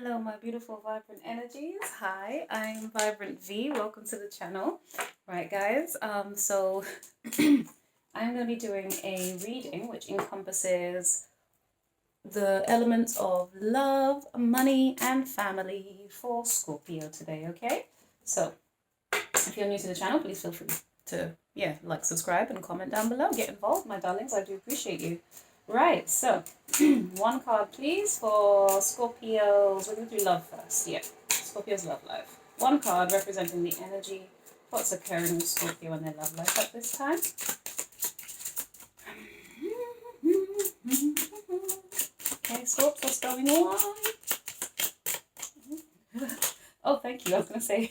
Hello, my beautiful, vibrant energies. Hi, I'm Vibrant V. Welcome to the channel. Right, guys. So I'm going to be doing a reading which encompasses the elements of love, money, and family for Scorpio today. Okay. So if you're new to the channel, please feel free to like, subscribe, and comment down below. Get involved, my darlings. I do appreciate you. Right, so one card, please, for Scorpios. We're going to do love first. Yeah, Scorpio's love life. One card representing the energy. What's occurring with Scorpio and their love life at this time? Okay, Scorp, what's going on? Oh, thank you. I was going to say,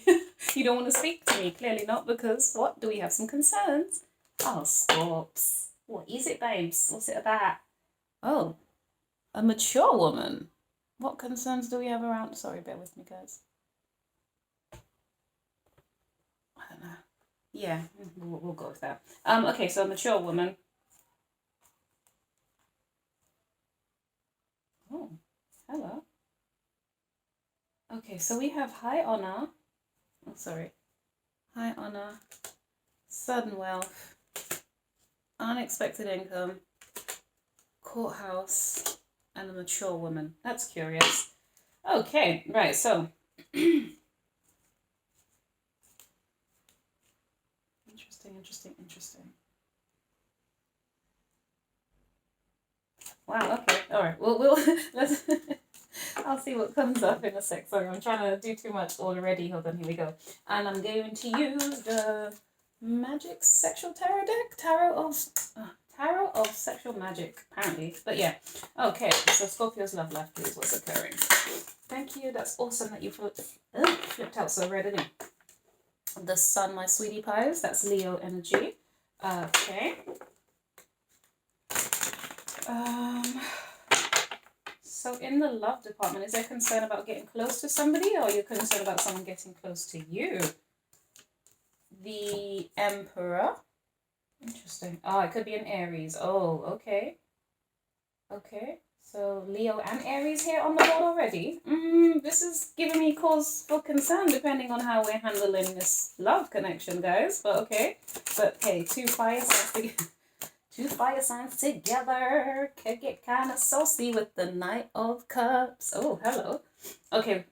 you don't want to speak to me. Clearly not, because what? Do we have some concerns? Oh, Scorps. What is it, babes? What's it about? Oh, a mature woman. What concerns do we have around? Sorry, bear with me, guys. I don't know. Yeah, we'll go with that. Okay, so a mature woman. Oh, hello. Okay, so we have high honor. Oh, sorry. High honor, sudden wealth, unexpected income, courthouse, and a mature woman. That's curious. Okay, right, so interesting. Wow, okay, all right. We'll let's I'll see what comes up in a sec. Sorry, I'm trying to do too much already. Hold on, here we go. And I'm going to use the Magic Sexual Tarot deck. Tarot of Sexual Magic, apparently. But yeah. Okay, so Scorpio's love life, please. What's occurring? Thank you. That's awesome that you flipped out so red, didn't you? The Sun, my sweetie pies. That's Leo energy. Okay. So in the love department, is there concern about getting close to somebody, or are you concerned about someone getting close to you? The Emperor. Interesting. Oh, it could be an Aries. Oh, okay. Okay. So Leo and Aries here on the board already. This is giving me cause for concern depending on how we're handling this love connection, guys. But okay. But hey, two fire signs together could get kind of saucy with the Knight of Cups. Oh, hello. Okay.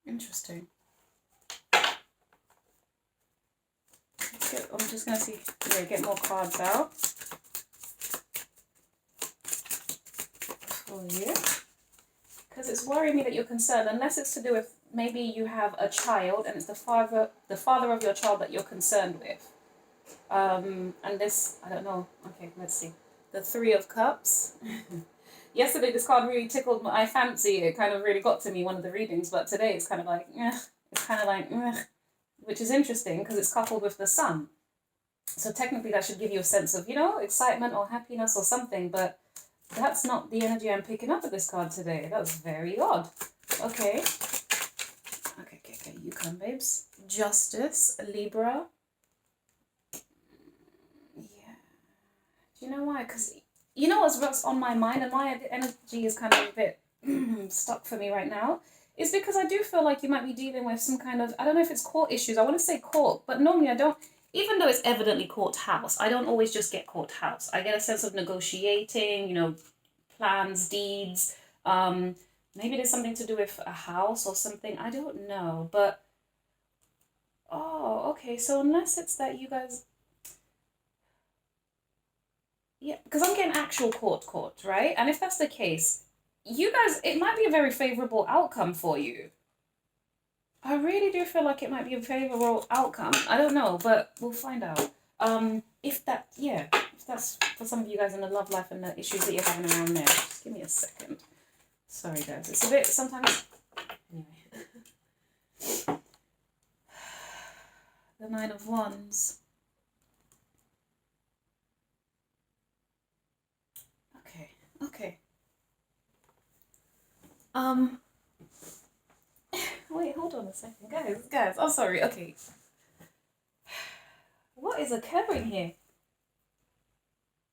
Interesting. I'm just gonna see. Yeah, get more cards out for you, because it's worrying me that you're concerned. Unless it's to do with maybe you have a child and it's the father of your child that you're concerned with. And this, I don't know. Okay, let's see. The Three of Cups. Yesterday, this card really tickled my fancy. It kind of really got to me, one of the readings. But today, it's kind of like, which is interesting because it's coupled with the Sun. So technically, that should give you a sense of, excitement or happiness or something. But that's not the energy I'm picking up with this card today. That's very odd. Okay. Okay. You come, babes. Justice, Libra. Yeah. Do you know why? Because you know what's on my mind, and why the energy is kind of a bit stuck for me right now, is because I do feel like you might be dealing with some kind of, I don't know if it's court issues. I want to say court, but normally I don't. Even though it's evidently courthouse, I don't always just get courthouse. I get a sense of negotiating, plans, deeds. Maybe there's something to do with a house or something. I don't know, but oh, okay. So unless it's that you guys, yeah, because I'm getting actual court, right? And if that's the case, you guys, it might be a very favorable outcome for you. I really do feel like it might be a favorable outcome. I don't know, but we'll find out. If that's for some of you guys in the love life and the issues that you're having around there. Just give me a second. Sorry, guys. It's a bit, sometimes, anyway. The Nine of Wands. Okay. Wait, hold on a second. Guys, I'm sorry. Okay. What is occurring here?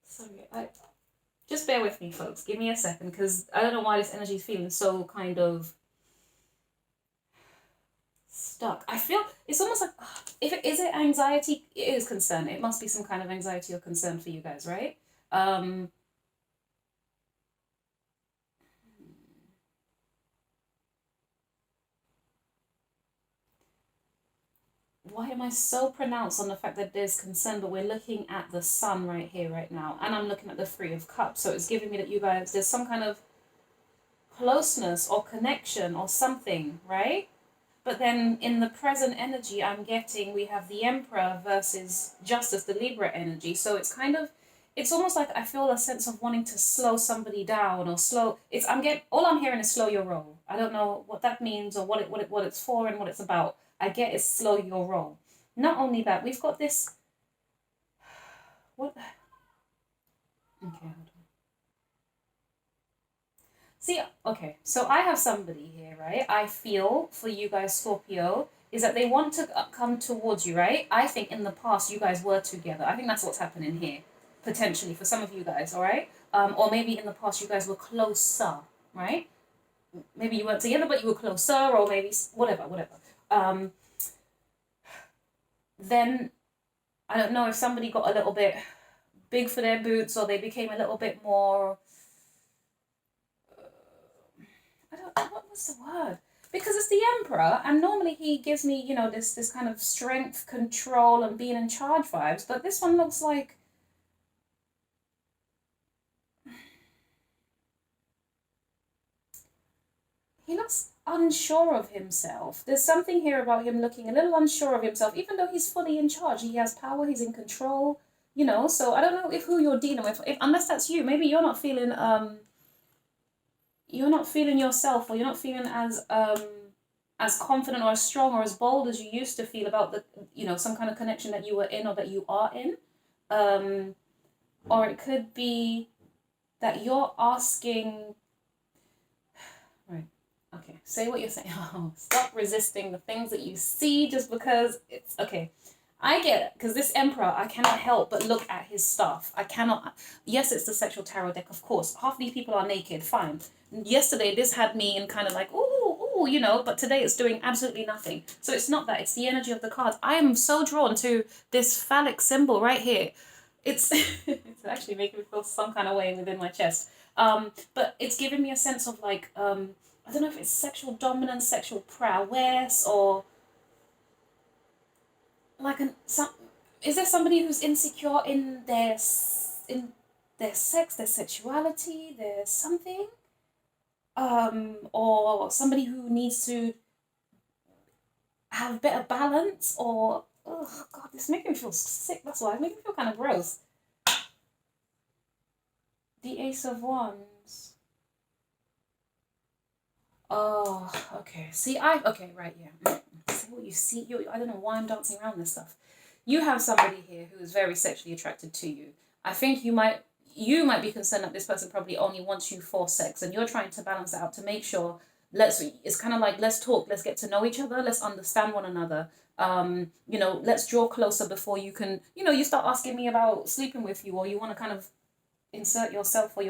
Sorry, Just bear with me, folks. Give me a second, because I don't know why this energy is feeling so kind of stuck. I feel it's almost like, if it is it anxiety, it is concern. It must be some kind of anxiety or concern for you guys, right? Um, why am I so pronounced on the fact that there's concern, but we're looking at the sun right here, right now, and I'm looking at the Three of Cups. So it's giving me that you guys, there's some kind of closeness or connection or something, right? But then in the present energy, I'm getting, we have the Emperor versus Justice, the Libra energy. So it's kind of, it's almost like I feel a sense of wanting to slow somebody down or slow. All I'm hearing is slow your roll. I don't know what that means or what it's for and what it's about. I get is slow your roll. Not only that, we've got this. What? Okay, hold on. See, okay, so I have somebody here, right? I feel for you guys, Scorpio, is that they want to come towards you, right? I think in the past you guys were together. I think that's what's happening here, potentially, for some of you guys, all right? Or maybe in the past you guys were closer, right? Maybe you weren't together, but you were closer, or maybe whatever. Um, then I don't know if somebody got a little bit big for their boots, or they became a little bit more. I don't. What was the word? Because it's the Emperor, and normally he gives me, this kind of strength, control, and being in charge vibes. But this one looks like he looks unsure of himself. There's something here about him looking a little unsure of himself, even though he's fully in charge. He has power. He's in control. So I don't know if who you're dealing with, unless that's you. Maybe you're not feeling yourself, or you're not feeling as confident or as strong or as bold as you used to feel about some kind of connection that you were in or that you are in. Or it could be that you're asking. Right. Okay, say what you're saying. Oh, stop resisting the things that you see just because it's okay. I get it, because this Emperor, I cannot help but look at his stuff. I cannot. Yes, it's the sexual tarot deck, of course. Half these people are naked, fine. Yesterday, this had me in kind of like, ooh, but today it's doing absolutely nothing. So it's not that, it's the energy of the cards. I am so drawn to this phallic symbol right here. It's, it's actually making me feel some kind of way within my chest. But it's giving me a sense of like, I don't know if it's sexual dominance, sexual prowess, or like is there somebody who's insecure in their sex, their sexuality, their something, or somebody who needs to have better balance, or oh god, this making me feel sick. That's why it's making me feel kind of gross. The Ace of Wands. Oh, okay. See, okay, right, yeah. See what you see. I don't know why I'm dancing around this stuff. You have somebody here who is very sexually attracted to you. I think you might be concerned that this person probably only wants you for sex, and you're trying to balance that out to make sure. It's kind of like, let's talk, let's get to know each other, let's understand one another. Let's draw closer before you can, you start asking me about sleeping with you, or you want to kind of insert yourself or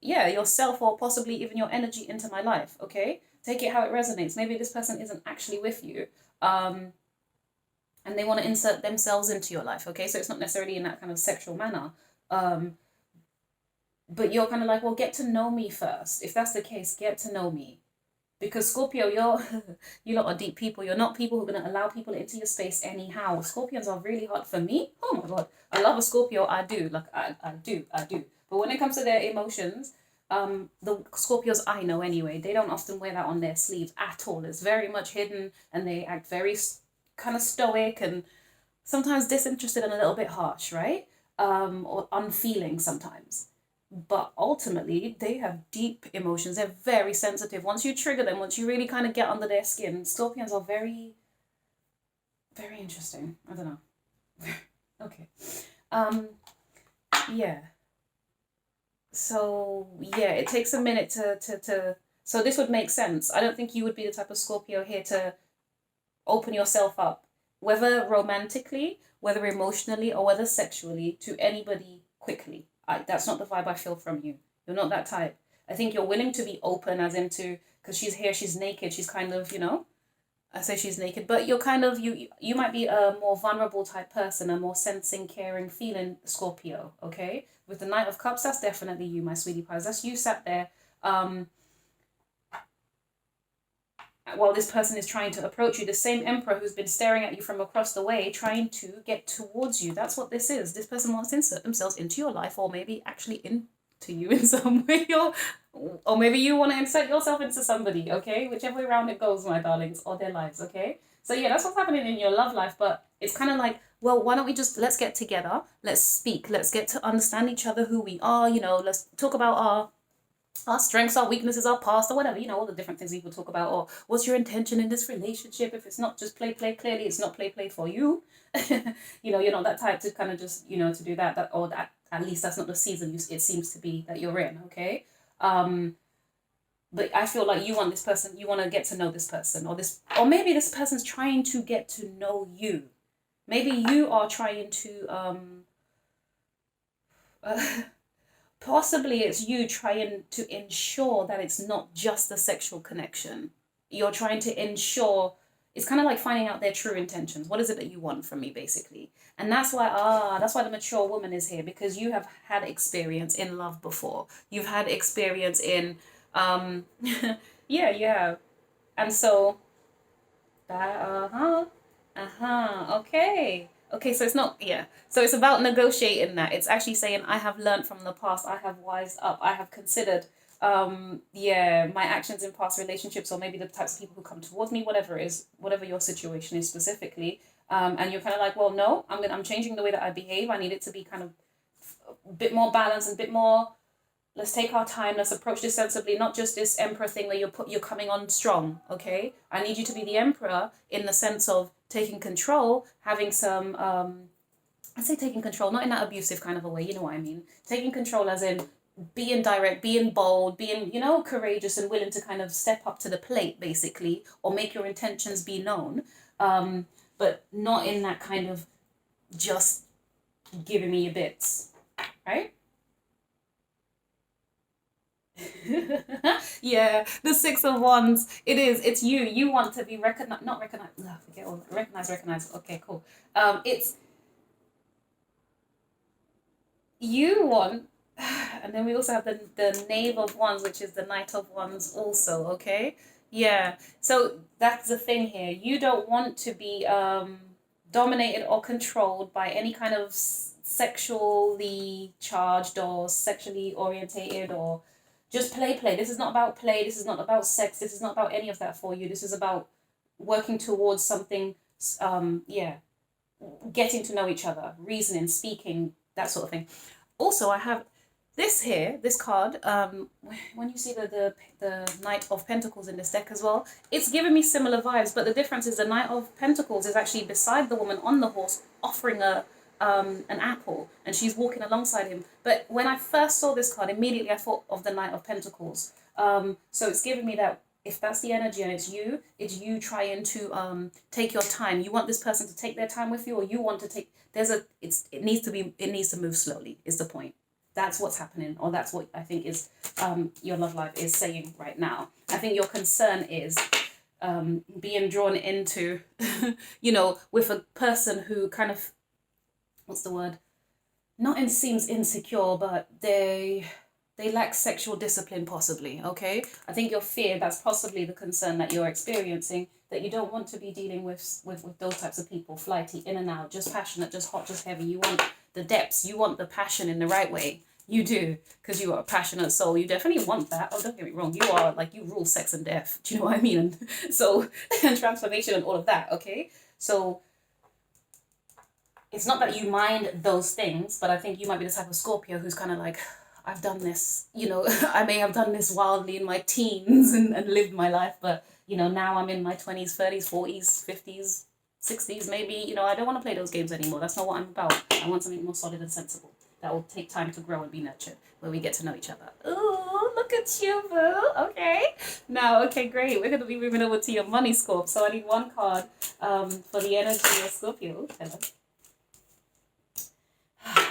yourself, or possibly even your energy into my life. Okay, take it how it resonates. Maybe this person isn't actually with you, and they want to insert themselves into your life. Okay, so it's not necessarily in that kind of sexual manner, but you're kind of like, well, get to know me first. If that's the case, get to know me. Because Scorpio, you lot are deep people. You're not people who are going to allow people into your space anyhow. Scorpions are really hard for me. Oh my god, I love a Scorpio. I do. Like I do. But when it comes to their emotions, the Scorpios I know anyway, they don't often wear that on their sleeves at all. It's very much hidden, and they act very kind of stoic and sometimes disinterested and a little bit harsh, right? Or unfeeling sometimes. But ultimately, they have deep emotions. They're very sensitive. Once you trigger them, once you really kind of get under their skin, Scorpions are very, very interesting. I don't know. Okay. Um, yeah. So yeah, it takes a minute to. So this would make sense. I don't think you would be the type of Scorpio here to open yourself up, whether romantically, whether emotionally, or whether sexually, to anybody quickly. That's not the vibe I feel from you. You're not that type. I think you're willing to be open, as into, because she's here, she's naked, she's kind of, I say she's naked, but you're kind of, you might be a more vulnerable type person, a more sensing, caring, feeling Scorpio, okay? With the Knight of Cups, that's definitely you, my sweetie pies. That's you sat there, while this person is trying to approach you, the same Emperor who's been staring at you from across the way, trying to get towards you. That's what this is. This person wants to insert themselves into your life, or maybe actually into you in some way, or maybe you want to insert yourself into somebody, okay? Whichever way around it goes, my darlings, or their lives, okay? So yeah, that's what's happening in your love life, but it's kind of like, well, why don't we just, let's get together, let's speak, let's get to understand each other, who we are, let's talk about our strengths, our weaknesses, our past, or whatever, all the different things people talk about, or what's your intention in this relationship. If it's not just play, clearly it's not play for you. You're not that type to kind of just, to do that, or that, at least that's not the season it seems to be that you're in, okay? But I feel like you want this person, you want to get to know this person, or maybe this person's trying to get to know you. Maybe you are trying to, possibly it's you trying to ensure that it's not just a sexual connection. You're trying to ensure, it's kind of like finding out their true intentions. What is it that you want from me, basically? And that's why the mature woman is here, because you have had experience in love before. You've had experience in, yeah. And so, okay. Okay, so it's not, yeah. So it's about negotiating that. It's actually saying, I have learned from the past, I have wised up, I have considered, my actions in past relationships, or maybe the types of people who come towards me, whatever it is, whatever your situation is specifically. And you're kind of like, well, no, I'm changing the way that I behave. I need it to be kind of a bit more balanced and a bit more, let's take our time, let's approach this sensibly, not just this Emperor thing where you're coming on strong, okay? I need you to be the Emperor in the sense of taking control, having some, I say taking control, not in that abusive kind of a way, you know what I mean? Taking control as in being direct, being bold, being, courageous and willing to kind of step up to the plate, basically, or make your intentions be known, but not in that kind of just giving me your bits, right? Yeah, the Six of Wands. It's you. You want to be recognized, not recognized. Forget all that. Recognize. Okay, cool. It's you want, and then we also have the Knave of Wands, which is the Knight of Wands, also. Okay, yeah. So that's the thing here. You don't want to be dominated or controlled by any kind of sexually charged or sexually orientated, or just play. This is not about play. This is not about sex. This is not about any of that for you. This is about working towards something, getting to know each other, reasoning, speaking, that sort of thing. Also, I have this here, this card, when you see the Knight of Pentacles in this deck as well, it's giving me similar vibes, but the difference is the Knight of Pentacles is actually beside the woman on the horse, offering an apple, and she's walking alongside him. But when I first saw this card, immediately I thought of the Knight of Pentacles. So it's giving me that if that's the energy and it's you trying to take your time. You want this person to take their time with you, or you want to take, it needs to move slowly is the point. That's what's happening, or that's what I think is your love life is saying right now. I think your concern is being drawn into, with a person who kind of, what's the word? Not seems insecure, but they lack sexual discipline, possibly, okay? I think your fear, that's possibly the concern that you're experiencing, that you don't want to be dealing with those types of people, flighty, in and out, just passionate, just hot, just heavy. You want the depths, you want the passion in the right way. You do, because you are a passionate soul. You definitely want that. Oh, don't get me wrong. You are, you rule sex and death. Do you know what I mean? And so, and transformation and all of that, okay? So, it's not that you mind those things, but I think you might be the type of Scorpio who's kind of like, I've done this, I may have done this wildly in my teens and lived my life, but, now I'm in my 20s, 30s, 40s, 50s, 60s, maybe, I don't want to play those games anymore. That's not what I'm about. I want something more solid and sensible that will take time to grow and be nurtured, where we get to know each other. Ooh, look at you, boo. Okay. Now, okay, great. We're going to be moving over to your money, Scorp. So I need one card for the energy of Scorpio. Hello.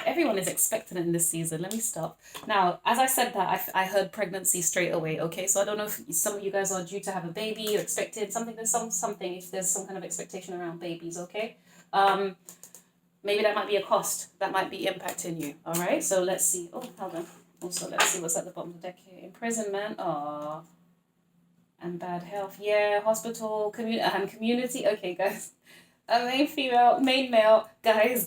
Everyone is expecting it in this season. Let me stop. Now, as I said that, I heard pregnancy straight away, okay? So I don't know if some of you guys are due to have a baby or expected something. There's something, if there's some kind of expectation around babies, okay? Maybe that might be a cost that might be impacting you, all right? So let's see. Oh, hold on. Also, let's see what's at the bottom of the deck here. Imprisonment, and bad health. Yeah, hospital, community. Okay, guys. A main female, main male. Guys.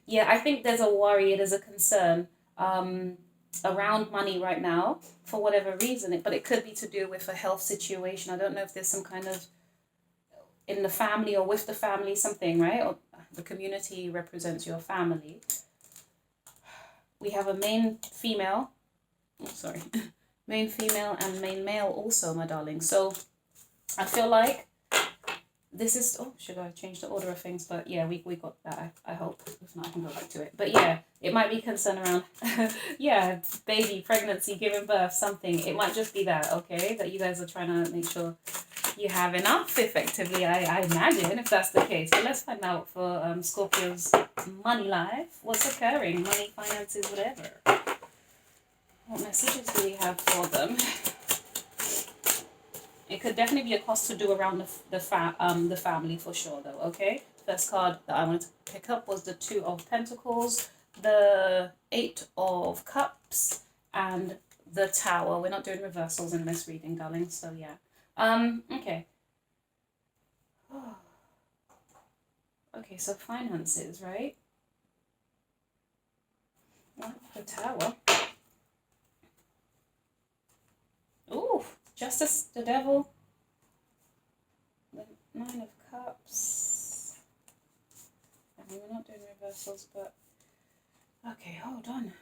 Yeah, I think there's a worry, there's a concern around money right now for whatever reason. But it could be to do with a health situation. I don't know if there's some kind of in the family or with the family something, right? Or the community represents your family. We have a main female. Oh, sorry. Main female and main male also, my darling. So I feel like this is, oh, should I change the order of things? But yeah, we got that, I hope. If not, I can go back to it. But yeah, it might be concern around, yeah, baby, pregnancy, giving birth, something. It might just be that, okay? That you guys are trying to make sure you have enough, effectively, I imagine, if that's the case. But let's find out for Scorpio's money life. What's occurring? Money, finances, whatever. What messages do we have for them? It could definitely be a cost to do around the family for sure, though. Okay. First card that I wanted to pick up was the Two of Pentacles, the Eight of Cups, and the Tower. We're not doing reversals in this reading, darling. So yeah. Okay. Okay. So finances, right? Well, the Tower. Ooh. Justice, the Devil, the Nine of Cups. I mean, we're not doing reversals, but okay, hold on.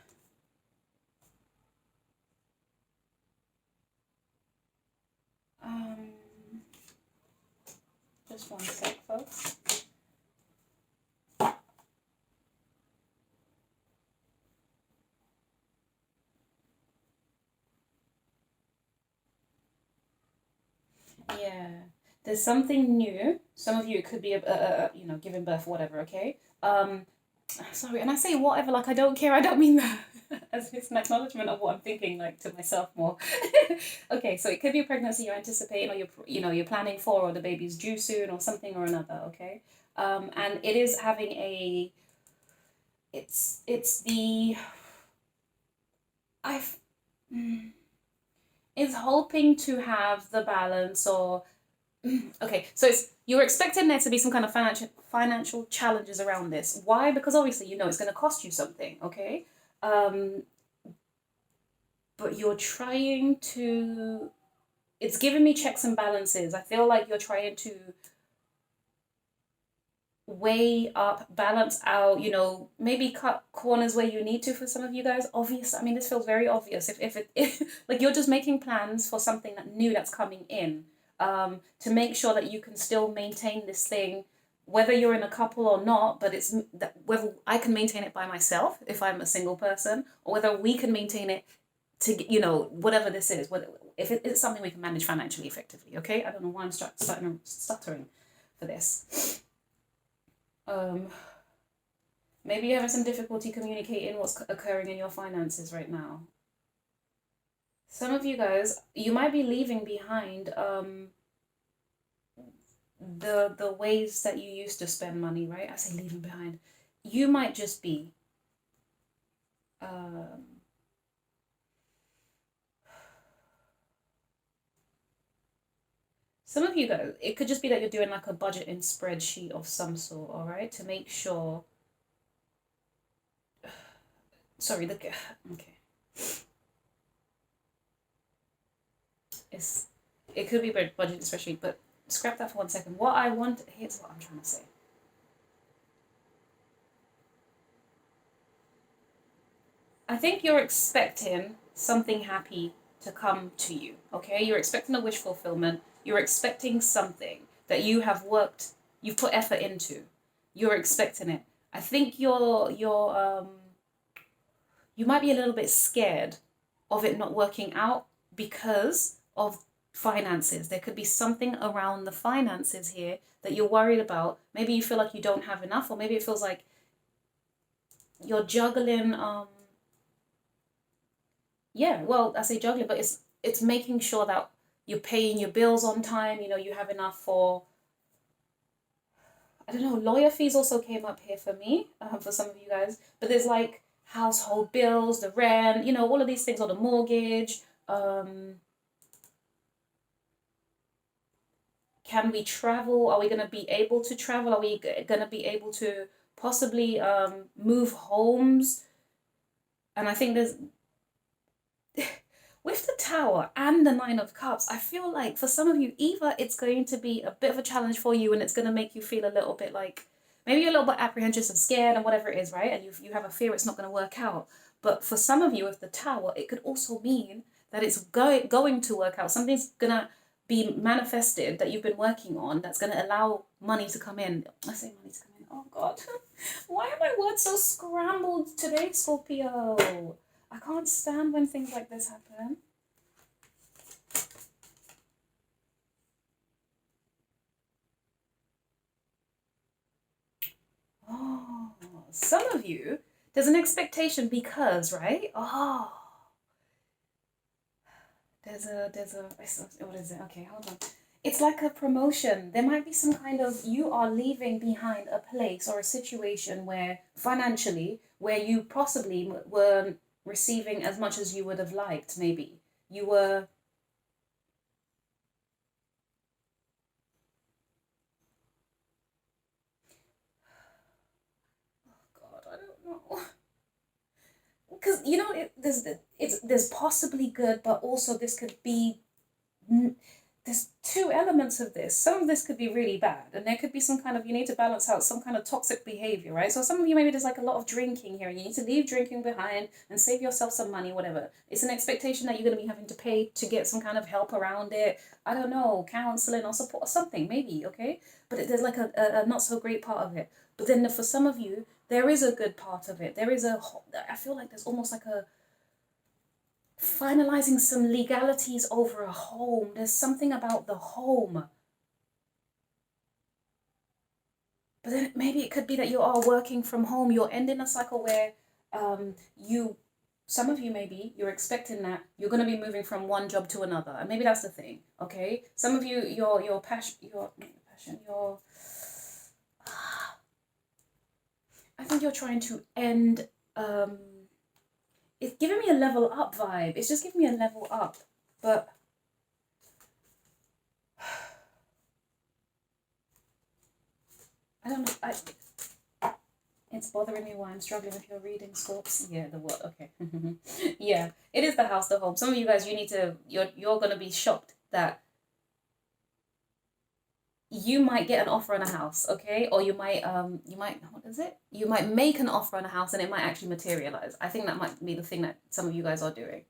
Just one sec, folks. Yeah, there's something new. Some of you, it could be giving birth, whatever. Okay. Sorry, and I say whatever like I don't care. I don't mean that as it's an acknowledgement of what I'm thinking, like to myself more. Okay, so it could be a pregnancy you're anticipating, or you're planning for, or the baby's due soon, or something or another. Okay. And it is having a. It's the. I've. Is hoping to have the balance or okay, so you're expecting there to be some kind of financial challenges around this. Why? Because obviously it's going to cost you something, okay? But you're trying to it's giving me checks and balances. I feel like you're trying to weigh up, balance out, maybe cut corners where you need to for some of you guys. Obvious. I mean, this feels very obvious. If like you're just making plans for something new that's coming in, to make sure that you can still maintain this thing, whether you're in a couple or not, but it's that whether I can maintain it by myself if I'm a single person, or whether we can maintain it to, whatever this is, whether if it's something we can manage financially effectively, okay? I don't know why I'm stuttering for this. Maybe you're having some difficulty communicating what's occurring in your finances right now. Some of you guys, you might be leaving behind the ways that you used to spend money, right? I say leaving behind. You might just be some of you guys, it could just be that you're doing like a budgeting spreadsheet of some sort, all right, to make sure. Sorry, okay. It could be a budget spreadsheet, but scrap that for 1 second. Here's what I'm trying to say. I think you're expecting something happy to come to you, okay? You're expecting a wish fulfillment. You're expecting something that you've put effort into. You're expecting it. I think you might be a little bit scared of it not working out because of finances. There could be something around the finances here that you're worried about. Maybe you feel like you don't have enough, or maybe it feels like you're juggling. Yeah, well, I say juggling, but it's making sure that you're paying your bills on time. You know, you have enough for, I don't know, lawyer fees also came up here for me, for some of you guys. But there's like household bills, the rent, you know, all of these things, or the mortgage. Can we travel? Are we going to be able to travel? Are we going to be able to possibly move homes? And I think there's, with the Tower and the Nine of Cups, I feel like for some of you, either it's going to be a bit of a challenge for you and it's going to make you feel a little bit like, maybe you're a little bit apprehensive and scared and whatever it is, right? And you have a fear it's not going to work out. But for some of you with the Tower, it could also mean that it's going to work out. Something's going to be manifested that you've been working on that's going to allow money to come in. I say money to come in. Oh, God. Why are my words so scrambled today, Scorpio? I can't stand when things like this happen. Oh, some of you, there's an expectation because, right? Oh, there's a, what is it? Okay, hold on. It's like a promotion. There might be some kind of, you are leaving behind a place or a situation where financially, where you possibly weren't receiving as much as you would have liked, maybe. You were, oh God, I don't know. Because, you know, there's possibly good, but also this could be, there's two elements of this. Some of this could be really bad, and there could be some kind of, you need to balance out some kind of toxic behavior, right? So some of you, maybe there's like a lot of drinking here, and you need to leave drinking behind and save yourself some money, whatever. It's an expectation that you're going to be having to pay to get some kind of help around it. I don't know, counseling or support or something, maybe, okay? But there's like a not so great part of it. But then for some of you, there is a good part of it. There is I feel like there's almost like a finalizing some legalities over a home. There's something about the home. But then maybe it could be that you are working from home. You're ending a cycle where some of you, maybe you're expecting that you're going to be moving from one job to another, and maybe that's the thing. Okay, some of you, your passion, I think you're trying to end. It's giving me a level up vibe. It's just giving me a level up, but I don't know. It's bothering me why I'm struggling with your reading, Scorps. Yeah, the what? Okay. Yeah, it is the house, the home. Some of you guys, you're gonna be shocked that you might get an offer on a house, okay? Or you might what is it? You might make an offer on a house and it might actually materialize. I think that might be the thing that some of you guys are doing.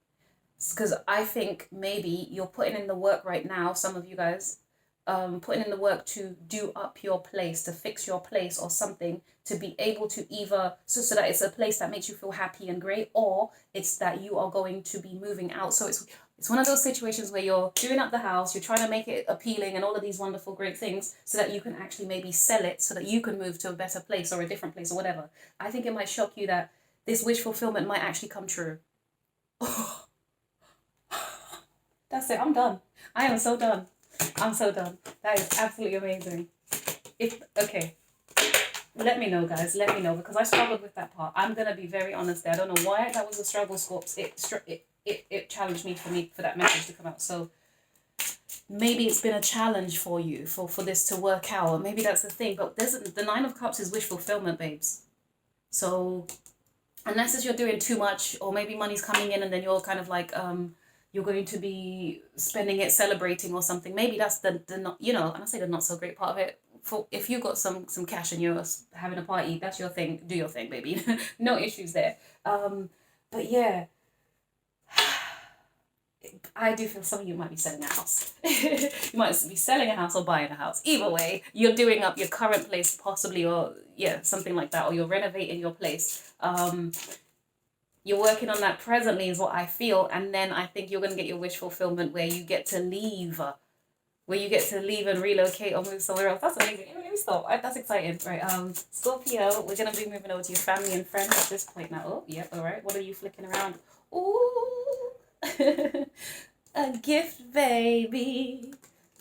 Because I think maybe you're putting in the work right now, some of you guys, putting in the work to do up your place, to fix your place or something, to be able to either, so that it's a place that makes you feel happy and great, or it's that you are going to be moving out. So it's one of those situations where you're doing up the house, you're trying to make it appealing and all of these wonderful, great things so that you can actually maybe sell it so that you can move to a better place or a different place or whatever. I think it might shock you that this wish fulfillment might actually come true. That's it. I'm done. I am so done. I'm so done. That is absolutely amazing. Okay, let me know, guys. Let me know, because I struggled with that part. I'm gonna be very honest there. I don't know why that was a struggle, Scorps. It challenged me for that message to come out. So maybe it's been a challenge for you for this to work out. Maybe that's the thing. But the Nine of Cups is wish fulfillment, babes. So unless it's you're doing too much, or maybe money's coming in and then you're kind of like you're going to be spending it celebrating or something. Maybe that's the not, and I say the not so great part of it. For if you got some cash and you're having a party, that's your thing. Do your thing, baby. No issues there. But yeah, I do feel some of you might be selling a house. You might be selling a house or buying a house. Either way, you're doing up your current place possibly, or something like that, or you're renovating your place. You're working on that presently is what I feel. And then I think you're going to get your wish fulfillment where you get to leave. Where you get to leave and relocate or move somewhere else. That's amazing. Let me stop. That's exciting. Right. Scorpio, we're going to be moving over to your family and friends at this point now. Oh, yep. All right. What are you flicking around? Ooh. A gift, baby.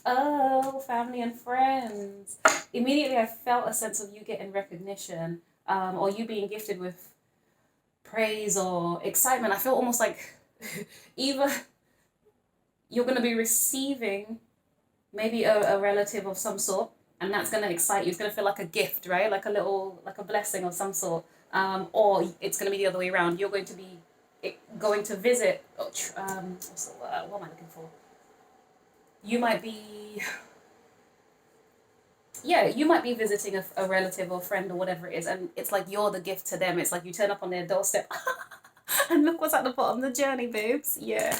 Oh, family and friends. Immediately I felt a sense of you getting recognition, or you being gifted with praise or excitement. I feel almost like either you're going to be receiving maybe a relative of some sort, and that's going to excite you. It's going to feel like a gift, right? Like a blessing of some sort. Or it's going to be the other way around. You're going to be going to visit, what am I looking for? You might be, yeah, you might be visiting a relative or friend or whatever it is, and it's like you're the gift to them. It's like you turn up on their doorstep, and look what's at the bottom of the journey, babes. Yeah.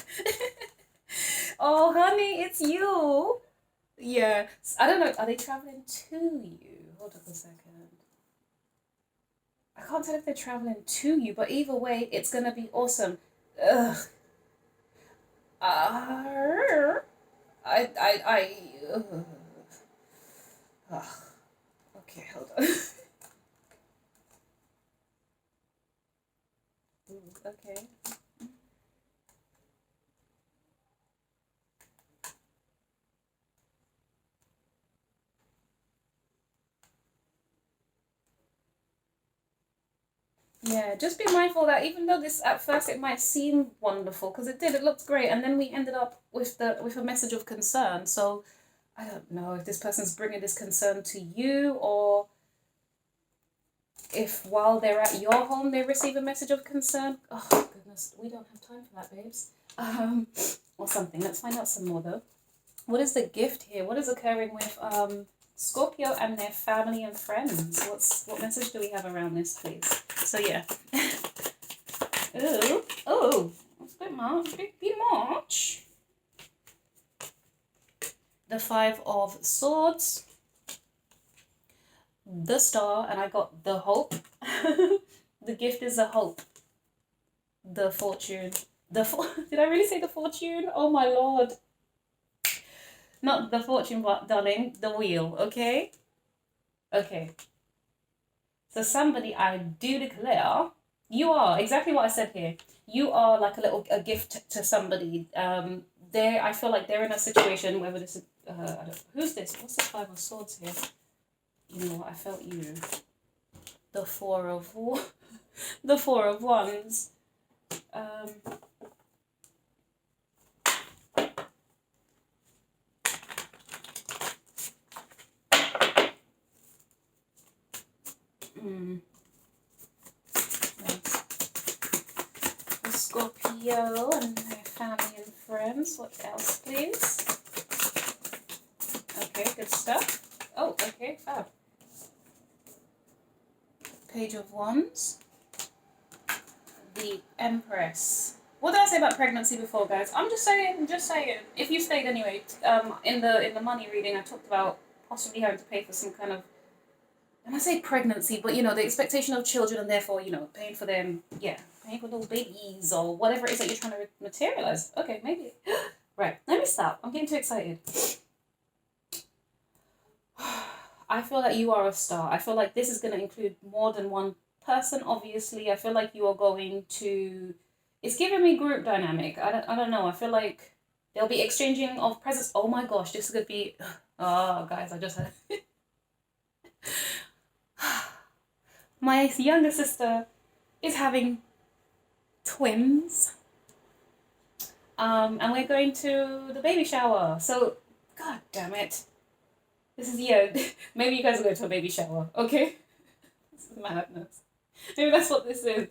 Oh, honey, it's you. Yeah. I don't know. Are they traveling to you? Hold up a second. I can't tell if they're traveling to you, but either way, it's gonna be awesome. Ugh. I. Ugh. Okay, hold on. Ooh, okay. Yeah, just be mindful that even though this at first it might seem wonderful, because it did, it looked great, and then we ended up with a message of concern. So I don't know if this person's bringing this concern to you, or if while they're at your home they receive a message of concern. Oh goodness, we don't have time for that, babes. Or something. Let's find out some more though. What is the gift here? What is occurring with Scorpio and their family and friends? What message do we have around this, please? So yeah. Oh, that's a bit much. Bit much. The Five of Swords, the Star, and I got the Hope. The gift is the hope. The Fortune. Did I really say the Fortune? Oh my lord. Not the fortune, but darling, the wheel, okay? Okay. So somebody, I do declare, you are exactly what I said here. You are like a gift to somebody. I feel like they're in a situation, whether this is, I don't, who's this? What's the Five of Swords here? You know what, I felt you. The the Four of Wands. Scorpio and their family and friends. What else, please? Okay, good stuff. Oh, okay, fab. Page of Wands. The Empress. What did I say about pregnancy before, guys? I'm just saying. If you stayed anyway, in the money reading, I talked about possibly having to pay for some kind of, and I say pregnancy, but you know, the expectation of children, and therefore, you know, paying for them, yeah, paying for little babies or whatever it is that you're trying to materialize. Okay, maybe. Right, let me stop. I'm getting too excited. I feel that you are a star. I feel like this is going to include more than one person, obviously. I feel like you are going to... It's giving me group dynamic. I don't know. I feel like there'll be exchanging of presents. Oh my gosh, this is going to be... Oh, guys, I just had... My younger sister is having twins. And we're going to the baby shower. So, god damn it. This is, yeah, maybe you guys will go to a baby shower, okay? This is madness. Maybe that's what this is.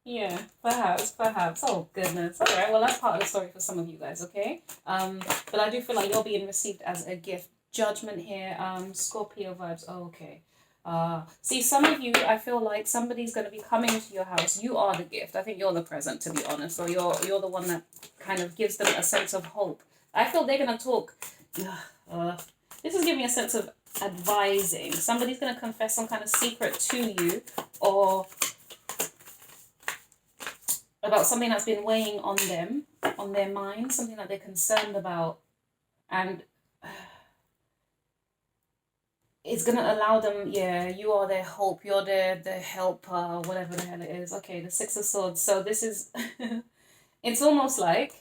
Yeah, perhaps. Oh, goodness. All right, well, that's part of the story for some of you guys, okay? But I do feel like you're being received as a gift. Judgment here, Scorpio vibes. Oh, okay. See, some of you, I feel like somebody's going to be coming into your house. You are the gift. I think you're the present, to be honest. Or you're the one that kind of gives them a sense of hope. I feel they're going to talk... this is giving me a sense of advising. Somebody's going to confess some kind of secret to you, or about something that's been weighing on them, on their mind, something that they're concerned about, and it's gonna allow them. Yeah, you are their hope. You're their helper. Whatever the hell it is. Okay, the Six of Swords. So this is. It's almost like,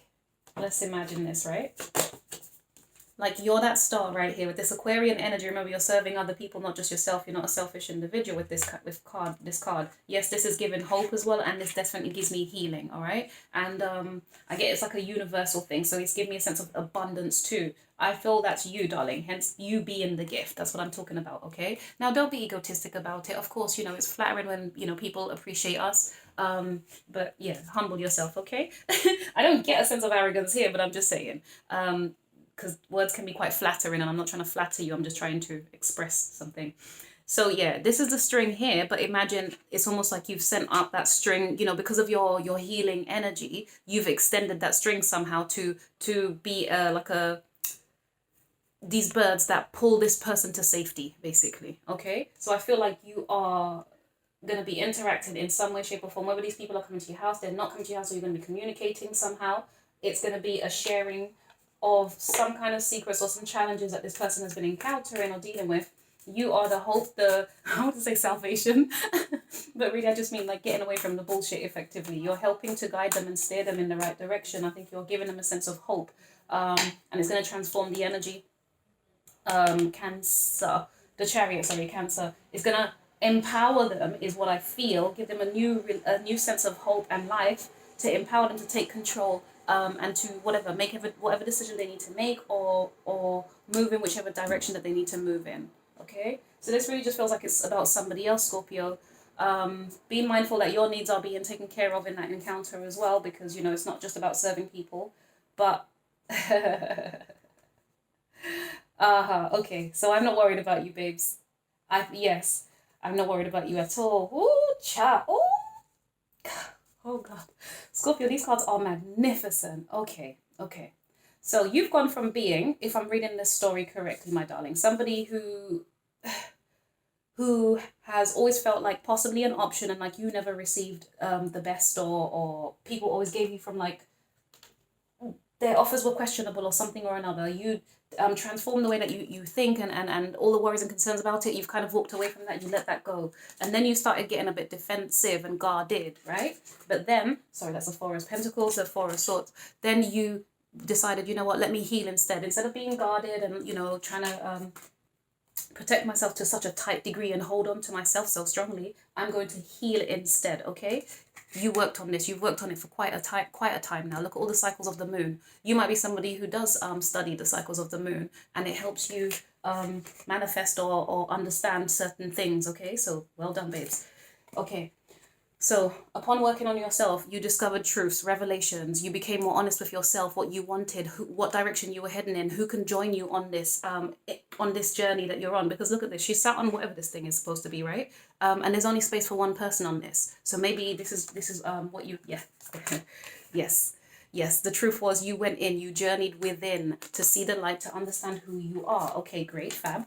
let's imagine this, right? Like you're that star right here with this Aquarian energy. Remember, you're serving other people, not just yourself. You're not a selfish individual with this card. Yes, this is giving hope as well, and this definitely gives me healing. All right, and I get it's like a universal thing, so it's giving me a sense of abundance too. I feel that's you, darling. Hence, you being the gift. That's what I'm talking about. Okay. Now, don't be egotistic about it. Of course, it's flattering when people appreciate us. But yeah, humble yourself. Okay. I don't get a sense of arrogance here, but I'm just saying. Because words can be quite flattering, and I'm not trying to flatter you, I'm just trying to express something. So yeah, this is the string here, but imagine it's almost like you've sent up that string, because of your healing energy, you've extended that string somehow to be like these birds that pull this person to safety, basically. Okay, so I feel like you are going to be interacting in some way, shape, or form. Whether these people are coming to your house, they're not coming to your house, or you're going to be communicating somehow. It's going to be a sharing of some kind of secrets or some challenges that this person has been encountering or dealing with. You are the hope, I want to say salvation, but really I just mean like getting away from the bullshit effectively. You're helping to guide them and steer them in the right direction. I think you're giving them a sense of hope, and it's going to transform the energy. Cancer, the Chariot, sorry, Cancer, is going to empower them, is what I feel, give them a new sense of hope and life, to empower them to take control, and to make whatever decision they need to make, or move in whichever direction that they need to move in. Okay, so this really just feels like it's about somebody else, Scorpio. Be mindful that your needs are being taken care of in that encounter as well, because it's not just about serving people, but okay, so I'm not worried about you, babes. Yes, I'm not worried about you at all. Ooh, cha. Ooh. Oh God, Scorpio, these cards are magnificent. Okay, okay. So you've gone from being, if I'm reading this story correctly, my darling, somebody who has always felt like possibly an option, and like you never received the best, or people always gave you from like their offers were questionable or something or another. You transformed the way that you think, and all the worries and concerns about it, you've kind of walked away from that, you let that go. And then you started getting a bit defensive and guarded, right? But then, sorry, that's a Four of Pentacles, the Four of Swords. Then you decided, you know what, let me heal instead. Instead of being guarded and, trying to protect myself to such a tight degree and hold on to myself so strongly, I'm going to heal instead, okay? You worked on this. You've worked on it for quite a time now. Look at all the cycles of the moon. You might be somebody who does study the cycles of the moon, and it helps you manifest or understand certain things, okay? So well done, babes. Okay. So upon working on yourself, you discovered truths, revelations. You became more honest with yourself, what you wanted, what direction you were heading in, who can join you on this journey that you're on. Because look at this, she sat on whatever this thing is supposed to be, right? And there's only space for one person on this. So maybe this is what you yes. Yes, the truth was you went in, you journeyed within to see the light, to understand who you are. Okay, great, fab.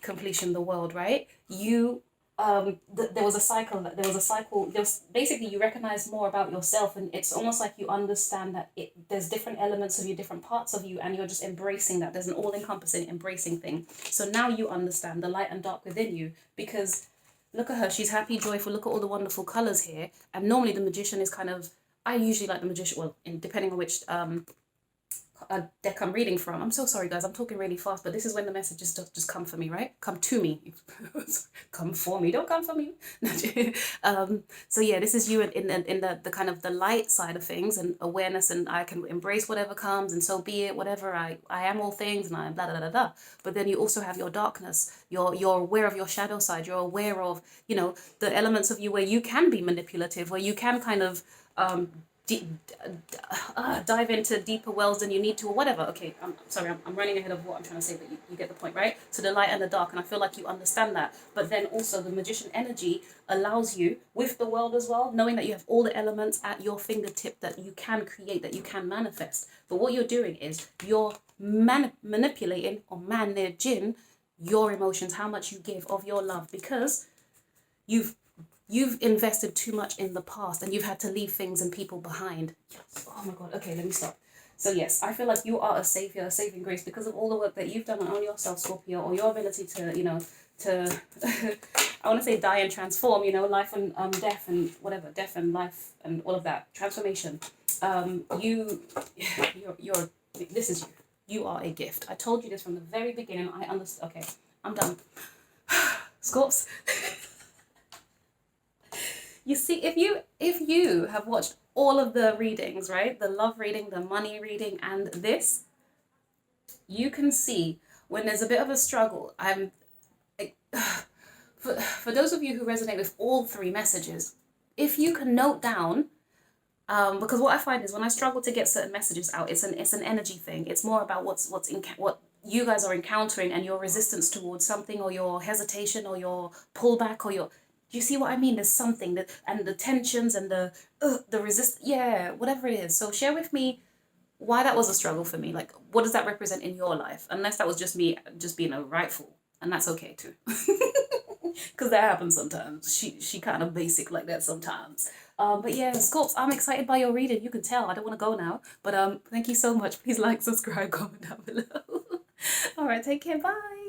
Completion the world, right? There was a cycle. Basically, you recognize more about yourself, and it's almost like you understand that there's different elements of you, different parts of you, and you're just embracing that. There's an all-encompassing embracing thing. So now you understand the light and dark within you, because look at her, she's happy, joyful. Look at all the wonderful colors here. And normally the magician is kind of, I usually like the magician, well, depending on which deck I'm reading from. I'm so sorry, guys. I'm talking really fast, but this is when the messages just come for me, right? Come to me. Come for me. Don't come for me. So yeah, this is you in the kind of the light side of things and awareness, and I can embrace whatever comes, and so be it. Whatever, I am all things, and I blah blah blah blah. But then you also have your darkness. You're aware of your shadow side. You're aware of the elements of you where you can be manipulative, where you can kind of dive into deeper wells than you need to, or whatever. Okay, I'm sorry, I'm running ahead of what I'm trying to say, but you get the point, right? So the light and the dark, and I feel like you understand that. But then also the magician energy allows you, with the world as well, knowing that you have all the elements at your fingertip that you can create, that you can manifest. But what you're doing is you're manipulating or managing your emotions, how much you give of your love, because you've you've invested too much in the past and you've had to leave things and people behind. Yes. Oh my God. Okay, let me stop. So yes, I feel like you are a savior, a saving grace because of all the work that you've done on yourself, Scorpio, or your ability to, you know, to, I want to say die and transform, you know, life and death and whatever, death and life and all of that, transformation. You're, this is you. You are a gift. I told you this from the very beginning. I understand. Okay, I'm done. Scorps. You see, if you have watched all of the readings, right? The love reading, the money reading, and this, you can see when there's a bit of a struggle. For those of you who resonate with all three messages, if you can note down, because what I find is when I struggle to get certain messages out, it's an energy thing. It's more about what you guys are encountering and your resistance towards something, or your hesitation, or your pullback, or your. Do you see what I mean? There's something that, and the tensions and the whatever it is. So share with me why that was a struggle for me. Like, what does that represent in your life? Unless that was just me just being a rightful, and that's okay too. Because that happens sometimes. She kind of basic like that sometimes. But yeah, Scorps, I'm excited by your reading. You can tell. I don't want to go now. But thank you so much. Please like, subscribe, comment down below. All right, take care. Bye.